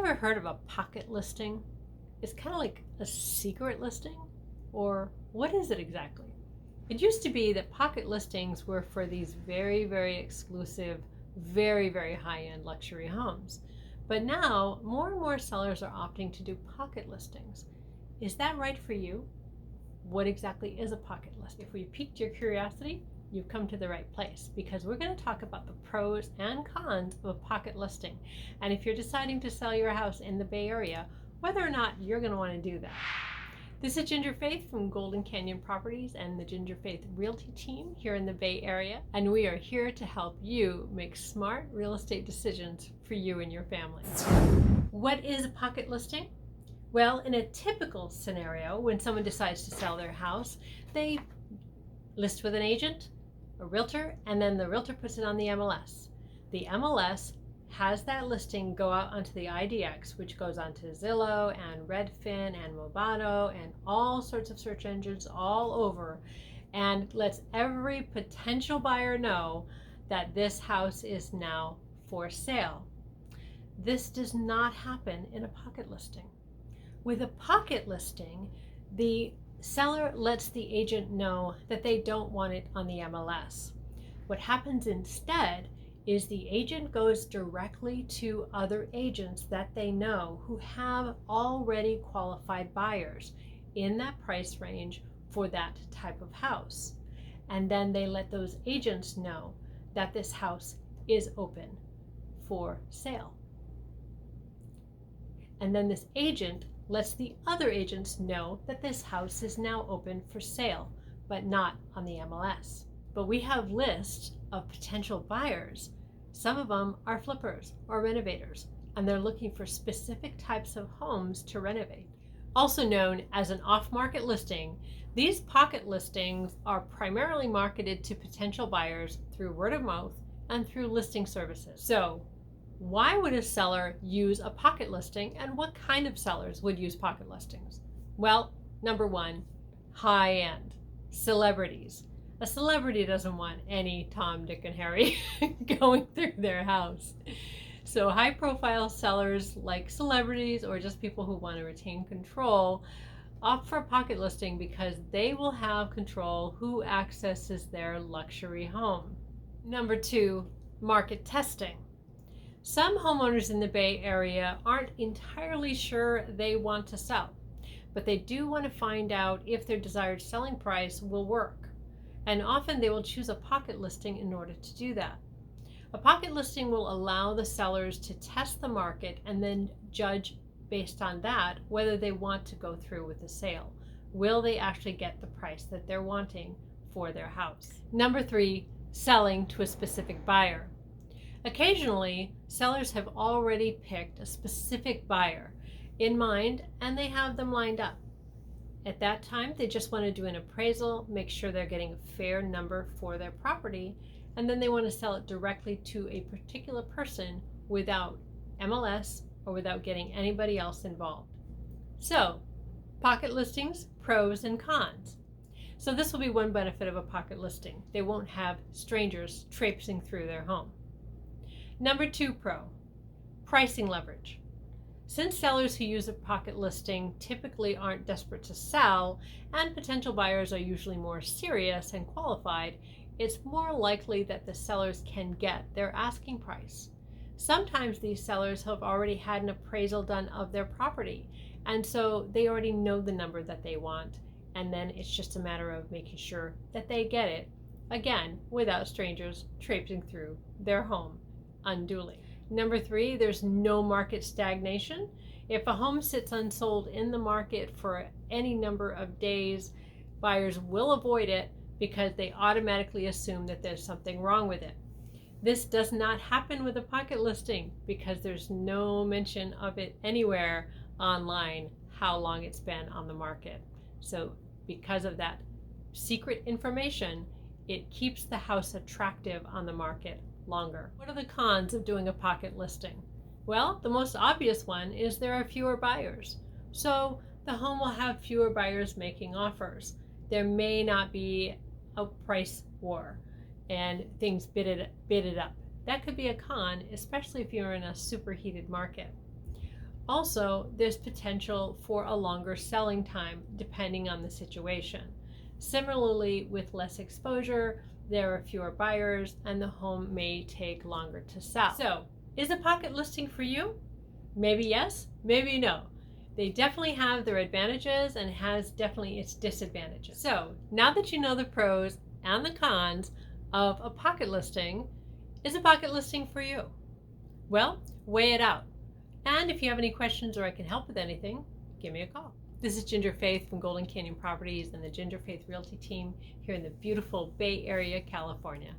ever heard of a pocket listing? It's kind of like a secret listing, or what is it exactly? It used to be that pocket listings were for these very, very exclusive, very, very high-end luxury homes. But now more and more sellers are opting to do pocket listings. Is that right for you? What exactly is a pocket listing? If we piqued your curiosity, you've come to the right place, because we're going to talk about the pros and cons of a pocket listing. And if you're deciding to sell your house in the Bay Area, whether or not you're going to want to do that. This is Ginger Faith from Golden Canyon Properties and the Ginger Faith Realty team here in the Bay Area, and we are here to help you make smart real estate decisions for you and your family. What is a pocket listing? Well, in a typical scenario, when someone decides to sell their house, they list with an agent, a realtor, and then the realtor puts it on the MLS. The MLS has that listing go out onto the IDX, which goes onto Zillow and Redfin and Movado and all sorts of search engines all over, and lets every potential buyer know that this house is now for sale. This does not happen in a pocket listing. With a pocket listing, the seller lets the agent know that they don't want it on the MLS. What happens instead is the agent goes directly to other agents that they know who have already qualified buyers in that price range for that type of house. And then they let those agents know that this house is open for sale. And then this agent lets the other agents know that this house is now open for sale, but not on the MLS. But we have lists of potential buyers. Some of them are flippers or renovators, and they're looking for specific types of homes to renovate. Also known as an off-market listing, these pocket listings are primarily marketed to potential buyers through word of mouth and through listing services. So, why would a seller use a pocket listing, and what kind of sellers would use pocket listings? Well, number one, high-end celebrities. A celebrity doesn't want any Tom, Dick, and Harry going through their house. So high-profile sellers like celebrities or just people who want to retain control opt for a pocket listing because they will have control who accesses their luxury home. Number two, market testing. Some homeowners in the Bay Area aren't entirely sure they want to sell, but they do want to find out if their desired selling price will work. And often they will choose a pocket listing in order to do that. A pocket listing will allow the sellers to test the market and then judge based on that whether they want to go through with the sale. Will they actually get the price that they're wanting for their house? Number three, selling to a specific buyer. Occasionally, sellers have already picked a specific buyer in mind and they have them lined up. At that time, they just want to do an appraisal, make sure they're getting a fair number for their property, and then they want to sell it directly to a particular person without MLS or without getting anybody else involved. So, pocket listings, pros and cons. So this will be one benefit of a pocket listing. They won't have strangers traipsing through their home. Number two pro, pricing leverage. Since sellers who use a pocket listing typically aren't desperate to sell, and potential buyers are usually more serious and qualified, it's more likely that the sellers can get their asking price. Sometimes these sellers have already had an appraisal done of their property, and so they already know the number that they want, and then it's just a matter of making sure that they get it, again, without strangers traipsing through their home unduly. Number three, there's no market stagnation. If a home sits unsold in the market for any number of days, buyers will avoid it because they automatically assume that there's something wrong with it. This does not happen with a pocket listing because there's no mention of it anywhere online how long it's been on the market. So because of that secret information, it keeps the house attractive on the market longer. What are the cons of doing a pocket listing? Well, the most obvious one is there are fewer buyers. So the home will have fewer buyers making offers. There may not be a price war and things bid it up. That could be a con, especially if you're in a superheated market. Also, there's potential for a longer selling time depending on the situation. Similarly, with less exposure, there are fewer buyers and the home may take longer to sell. So, is a pocket listing for you? Maybe yes, maybe no. They definitely have their advantages and has definitely its disadvantages. So, now that you know the pros and the cons of a pocket listing, is a pocket listing for you? Well, weigh it out. And if you have any questions or I can help with anything, give me a call. This is Ginger Faith from Golden Canyon Properties and the Ginger Faith Realty team here in the beautiful Bay Area, California.